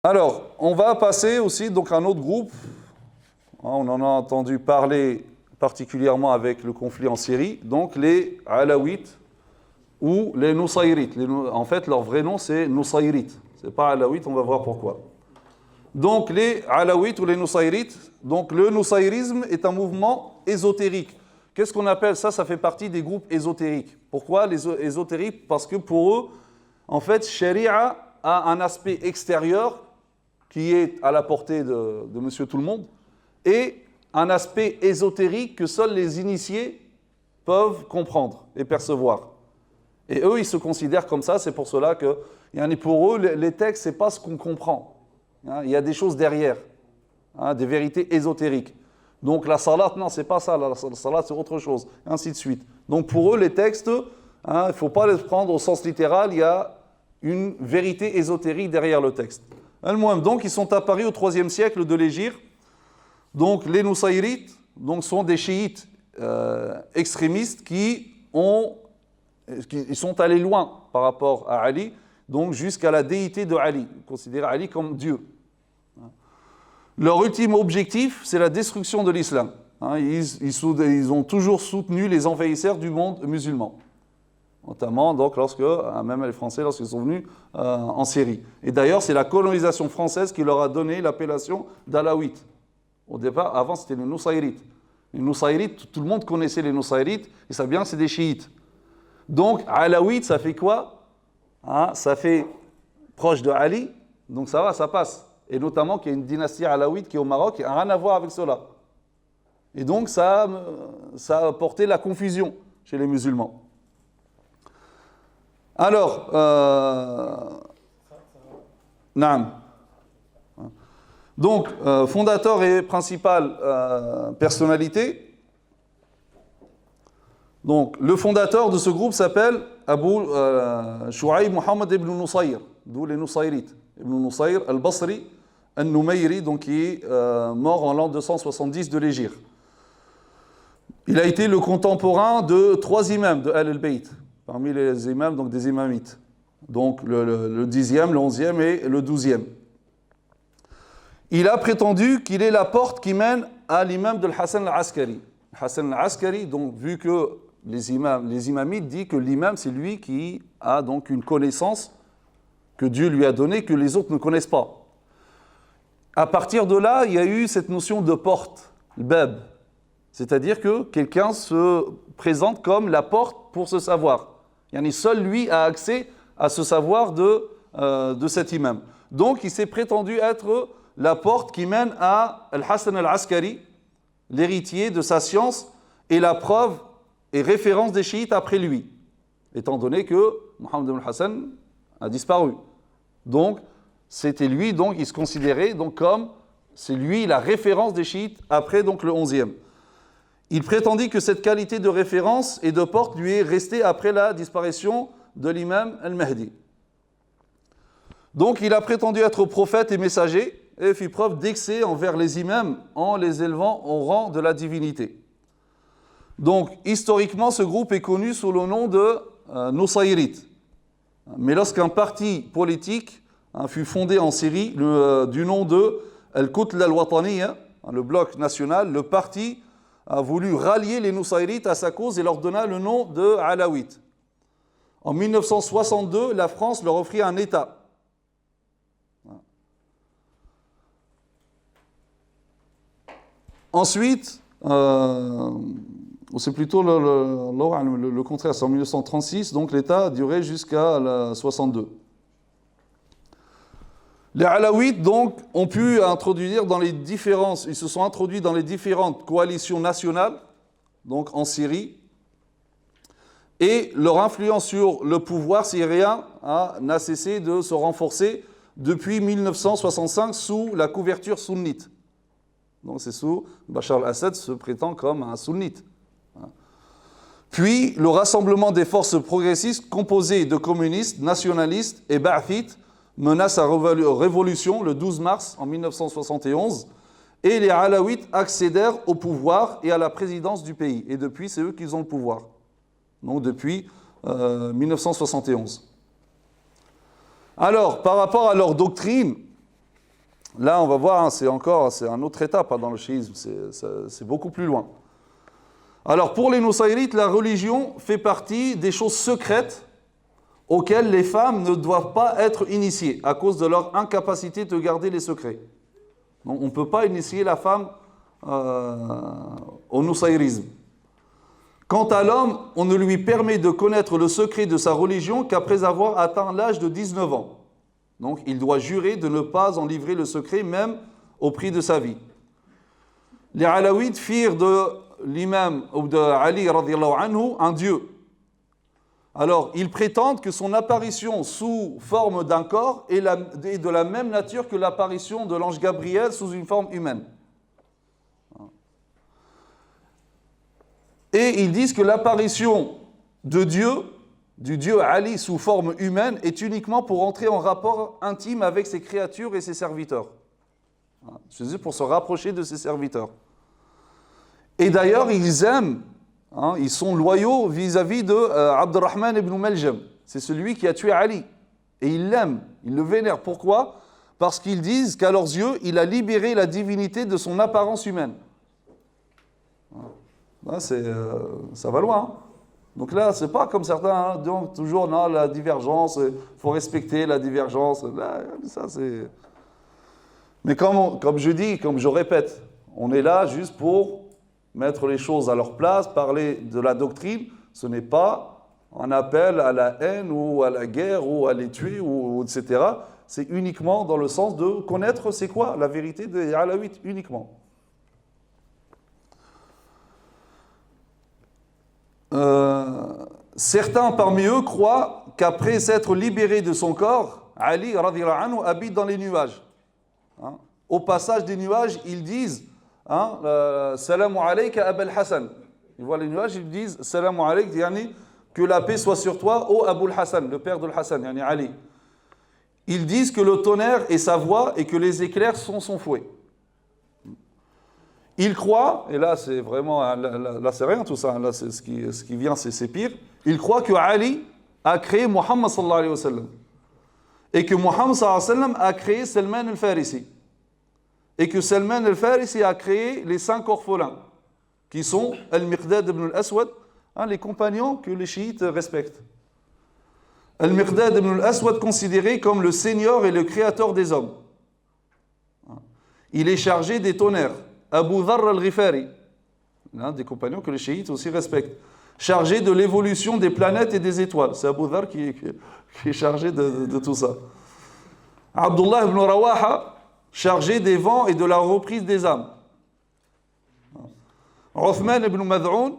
Alors, on va passer aussi donc à un autre groupe. On en a entendu parler particulièrement avec le conflit en Syrie, donc les Alaouites ou les Nusayrites. En fait, leur vrai nom, c'est Nusayrites. Ce n'est pas Alaouites, on va voir pourquoi. Donc, les Alaouites ou les Nusayrites, donc le Nusayrisme est un mouvement ésotérique. Qu'est-ce qu'on appelle ça? Ça fait partie des groupes ésotériques. Pourquoi les ésotériques? Parce que pour eux, en fait, Sharia a un aspect extérieur qui est à la portée de monsieur tout le monde, et un aspect ésotérique que seuls les initiés peuvent comprendre et percevoir. Et eux, ils se considèrent comme ça, c'est pour cela que, pour eux, les textes, ce n'est pas ce qu'on comprend. Il y a des choses derrière, des vérités ésotériques. Donc la salat, non, c'est pas ça, la salat, c'est autre chose, et ainsi de suite. Donc pour eux, les textes, il ne faut pas les prendre au sens littéral, il y a une vérité ésotérique derrière le texte. Donc, ils sont apparus au IIIe siècle de l'Hégire. Donc, les Nusayrites sont des chiites extrémistes qui sont allés loin par rapport à Ali, donc jusqu'à la déité de Ali. Ils considèrent Ali comme Dieu. Leur ultime objectif, c'est la destruction de l'islam. Ils ont toujours soutenu les envahisseurs du monde musulman. Notamment donc même les Français lorsqu'ils sont venus en Syrie. Et d'ailleurs, c'est la colonisation française qui leur a donné l'appellation d'Alaouites. Au départ, avant, c'était les Nusayrites. Les Nusayrites, tout le monde connaissait les Nusayrites, et ça bien que c'est des chiites. Donc, Alaouite, ça fait quoi? Ça fait proche de Ali, donc ça va, ça passe. Et notamment qu'il y a une dynastie alaouite qui est au Maroc, qui n'a rien à voir avec cela. Et donc, ça a apporté la confusion chez les musulmans. Alors, Naam. Donc, fondateur et principale personnalité. Donc, le fondateur de ce groupe s'appelle Abu Shu'aib Muhammad ibn Nusayr, d'où les Nusayrites. Ibn Nusayr al-Basri, al-Numayri, donc qui est mort en l'an 270 de l'Hégire. Il a été le contemporain de 3 imams de Al-Bayt. Parmi les imams, donc des imamites. Donc le 10e, le 11e et le 12e. Il a prétendu qu'il est la porte qui mène à l'imam de Hassan al-Askari. Hassan al-Askari, donc vu que les imamites disent que l'imam c'est lui qui a donc une connaissance que Dieu lui a donnée que les autres ne connaissent pas. À partir de là, il y a eu cette notion de porte, le bab. C'est-à-dire que quelqu'un se présente comme la porte pour ce savoir. Seul lui a accès à ce savoir de cet imam. Donc il s'est prétendu être la porte qui mène à Al-Hassan al-Askari, l'héritier de sa science, et la preuve et référence des chiites après lui, étant donné que Mohammed ibn Hassan a disparu. Donc c'était lui, donc il se considérait donc comme c'est lui la référence des chiites après donc le 11e. Il prétendit que cette qualité de référence et de porte lui est restée après la disparition de l'imam al-Mahdi. Donc il a prétendu être prophète et messager et fit preuve d'excès envers les imams en les élevant au rang de la divinité. Donc historiquement, ce groupe est connu sous le nom de Nusayrites. Mais lorsqu'un parti politique fut fondé en Syrie du nom de Al-Qutl al-Wataniya, le bloc national, le parti a voulu rallier les Nusayrites à sa cause et leur donna le nom de Alaouites. En 1962, la France leur offrit un État. Ensuite, c'est plutôt le contraire, c'est en 1936, donc l'État a duré jusqu'à 62. Les Alaouites, donc, ont pu introduire ils se sont introduits dans les différentes coalitions nationales, donc en Syrie, et leur influence sur le pouvoir syrien n'a cessé de se renforcer depuis 1965 sous la couverture sunnite. Donc c'est sous Bachar al-Assad se prétend comme un sunnite. Puis le rassemblement des forces progressistes composé de communistes, nationalistes et ba'athites mena sa révolution le 12 mars en 1971 et les Alaouites accédèrent au pouvoir et à la présidence du pays. Et depuis, c'est eux qui ont le pouvoir. Donc depuis 1971. Alors, par rapport à leur doctrine, Là, on va voir, hein, c'est une autre étape hein, dans le chiisme, c'est beaucoup plus loin. Alors, pour les Nusayrites, la religion fait partie des choses secrètes auxquelles les femmes ne doivent pas être initiées à cause de leur incapacité de garder les secrets. Donc, on ne peut pas initier la femme au Nusayrisme. Quant à l'homme, on ne lui permet de connaître le secret de sa religion qu'après avoir atteint l'âge de 19 ans. Donc, il doit jurer de ne pas en livrer le secret, même au prix de sa vie. Les Alaouites firent de l'imam ou de Ali radhiyallahu anhu un dieu. Alors, ils prétendent que son apparition sous forme d'un corps est de la même nature que l'apparition de l'ange Gabriel sous une forme humaine. Et ils disent que l'apparition de Dieu, du Dieu Ali sous forme humaine, est uniquement pour entrer en rapport intime avec ses créatures et ses serviteurs. C'est pour se rapprocher de ses serviteurs. Et d'ailleurs, ils aiment, hein, ils sont loyaux vis-à-vis de Abdurrahman ibn Maljam. C'est celui qui a tué Ali. Et ils l'aiment, ils le vénèrent. Pourquoi ? Parce qu'ils disent qu'à leurs yeux, il a libéré la divinité de son apparence humaine. Là, ça va loin. Hein. Donc là, c'est pas comme certains, hein, donc toujours non, la divergence, il faut respecter la divergence. Là, ça, c'est... Mais comme je dis, comme je répète, on est là juste pour mettre les choses à leur place, parler de la doctrine. Ce n'est pas un appel à la haine ou à la guerre ou à les tuer, ou etc. C'est uniquement dans le sens de connaître c'est quoi la vérité des Alaouites, uniquement. Certains parmi eux croient qu'après s'être libéré de son corps, Ali radhiyallahu anhu habite dans les nuages. Hein? Au passage des nuages, ils disent hein, Salamu alayka Abul Hassan. Ils voient les nuages, ils disent Salamu alayk, yani, que la paix soit sur toi, ô Abul Hassan, le père de Hassan, yani Ali. Ils disent que le tonnerre est sa voix et que les éclairs sont son fouet. Ils croient, et là c'est vraiment, là c'est rien tout ça, là c'est ce qui vient c'est pire, ils croient que Ali a créé Muhammad sallallahu alayhi wa sallam et que Muhammad sallallahu alayhi wa sallam a créé Salman al-Farisi et que Salman al-Farisi a créé les 5 orphelins qui sont Al-Miqdad ibn al-Aswad, hein, les compagnons que les chiites respectent. Al-Miqdad ibn al-Aswad considéré comme le seigneur et le créateur des hommes. Il est chargé des tonnerres. Abu Dharr al-Ghifari, l'un des compagnons que les chiites aussi respectent, chargé de l'évolution des planètes et des étoiles. C'est Abu Dharr qui est chargé de tout ça. Abdullah ibn Rawaha, chargé des vents et de la reprise des âmes. Uthman ibn Mad'un,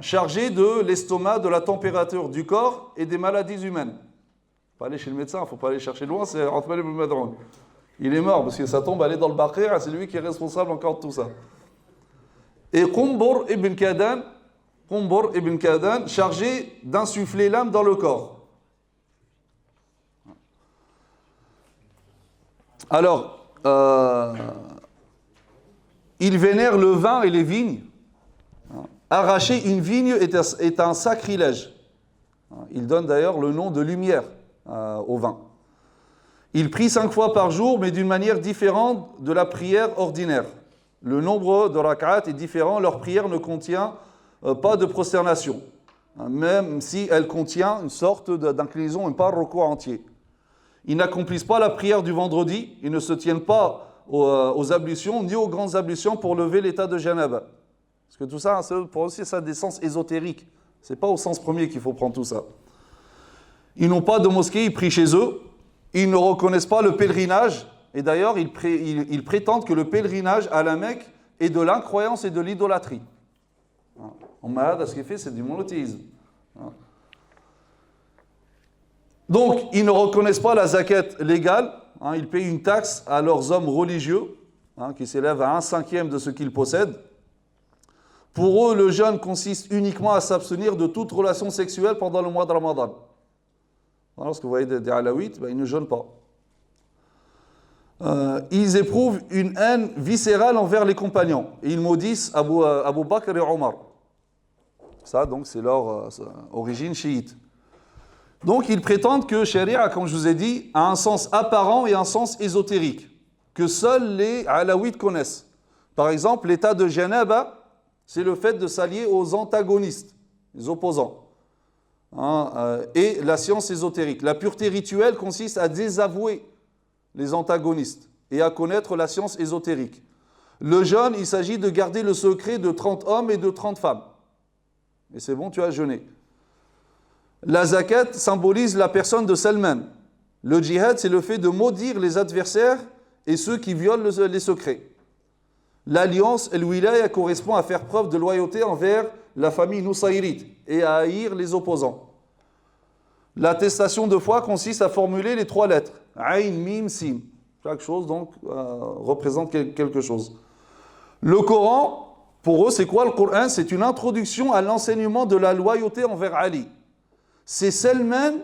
chargé de l'estomac, de la température du corps et des maladies humaines. Il ne faut pas aller chez le médecin, il ne faut pas aller chercher loin, c'est Uthman ibn Mad'un. Il est mort parce que sa tombe allait dans le Baqir, c'est lui qui est responsable encore de tout ça. Et Qumbur ibn Kadan, chargé d'insuffler l'âme dans le corps. Alors, il vénère le vin et les vignes. Arracher une vigne est un sacrilège. Il donne d'ailleurs le nom de lumière au vin. Il prie 5 fois par jour, mais d'une manière différente de la prière ordinaire. Le nombre de rak'at est différent, leur prière ne contient pas de prosternation, même si elle contient une sorte d'inclinaison, pas un recours entier. Ils n'accomplissent pas la prière du vendredi, ils ne se tiennent pas aux ablutions, ni aux grandes ablutions pour lever l'état de janaba. Parce que tout ça, pour aussi, ça a des sens ésotériques. Ce n'est pas au sens premier qu'il faut prendre tout ça. Ils n'ont pas de mosquée, ils prient chez eux. Ils ne reconnaissent pas le pèlerinage. Et d'ailleurs, ils prétendent que le pèlerinage à la Mecque est de l'incroyance et de l'idolâtrie. En Mahad, ce qu'il fait, c'est du monothéisme. Donc, ils ne reconnaissent pas la zakat légale. Ils payent une taxe à leurs hommes religieux, qui s'élève à 1/5 de ce qu'ils possèdent. Pour eux, le jeûne consiste uniquement à s'abstenir de toute relation sexuelle pendant le mois de Ramadan. Lorsque vous voyez des Alaouites, ils ne jeûnent pas. Ils éprouvent une haine viscérale envers les compagnons. Et ils maudissent Abu Bakr et Omar. Ça, donc, c'est leur origine chiite. Donc, ils prétendent que Sharia, comme je vous ai dit, a un sens apparent et un sens ésotérique. que seuls les alaouites connaissent. Par exemple, l'état de janaba, c'est le fait de s'allier aux antagonistes, les opposants. Et la science ésotérique. La pureté rituelle consiste à désavouer les antagonistes et à connaître la science ésotérique. Le jeûne, il s'agit de garder le secret de 30 hommes et de 30 femmes. Et c'est bon, tu as jeûné. La zakat symbolise la personne de Salman. Le djihad, c'est le fait de maudire les adversaires et ceux qui violent les secrets. L'alliance, el wilaya, correspond à faire preuve de loyauté envers la famille Nusayrit et à haïr les opposants. L'attestation de foi consiste à formuler les 3 lettres. Ayn, Mim, Sin. Chaque chose donc représente quelque chose. Le Coran, pour eux, c'est quoi le Coran? C'est une introduction à l'enseignement de la loyauté envers Ali. C'est Salman,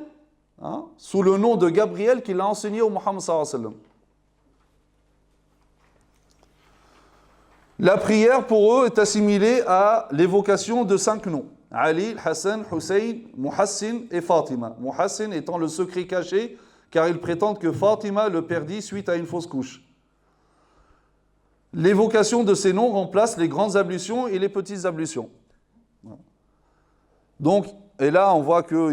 sous le nom de Gabriel, qui l'a enseigné au Muhammad sallallahu alayhi wa sallam. La prière pour eux est assimilée à l'évocation de 5 noms. Ali, Hassan, Hussein, Muhassin et Fatima. Muhassin étant le secret caché, car ils prétendent que Fatima le perdit suite à une fausse couche. L'évocation de ces noms remplace les grandes ablutions et les petites ablutions. Donc, et là, on voit que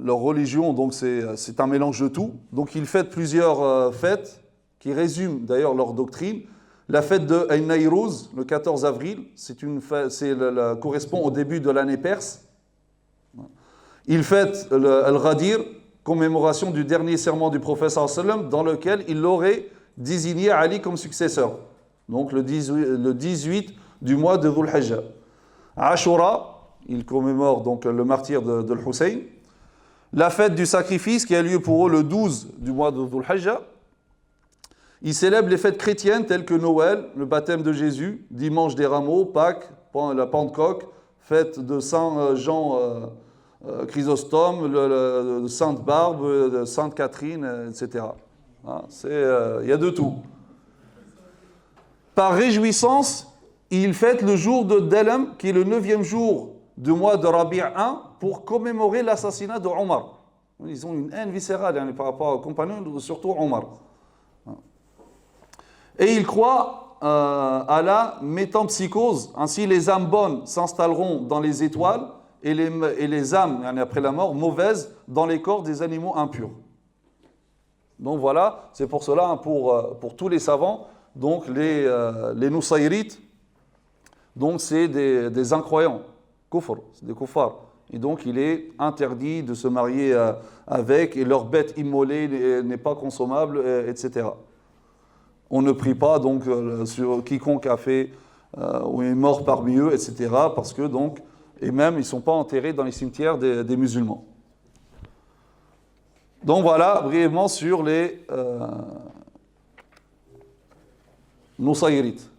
leur religion, donc c'est un mélange de tout. Donc, ils fêtent plusieurs fêtes qui résument d'ailleurs leur doctrine. La fête de Nayrouz, le 14 avril, correspond au début de l'année perse. Ils fêtent Al-Ghadir, commémoration du dernier serment du prophète sallallahu alayhi wa sallam, dans lequel il aurait désigné Ali comme successeur. Donc le 18 du mois de Dhul Hijjah. Ashura, il commémore donc le martyre de Hussein. La fête du sacrifice qui a lieu pour eux le 12 du mois de Dhul Hijjah. Ils célèbrent les fêtes chrétiennes telles que Noël, le baptême de Jésus, dimanche des rameaux, Pâques, la Pentecôte, fête de Saint Jean Chrysostome, Sainte Barbe, Sainte Catherine, etc. Il y a de tout. Par réjouissance, ils fêtent le jour de Dalam, qui est le 9e jour du mois de Rabi' 1, pour commémorer l'assassinat de Omar. Ils ont une haine viscérale par rapport aux compagnons, surtout Omar. Et ils croient à la métempsychose. Ainsi, les âmes bonnes s'installeront dans les étoiles et les âmes, après la mort, mauvaises, dans les corps des animaux impurs. Donc voilà, c'est pour cela, pour tous les savants, donc les Nusayrites, donc c'est des incroyants, kufr, c'est des kuffars. Et donc il est interdit de se marier avec, et leur bête immolée n'est pas consommable, etc. On ne prie pas donc sur quiconque a fait ou est mort parmi eux, etc. Parce que donc, et même ils ne sont pas enterrés dans les cimetières des musulmans. Donc voilà, brièvement sur les Nusayrites.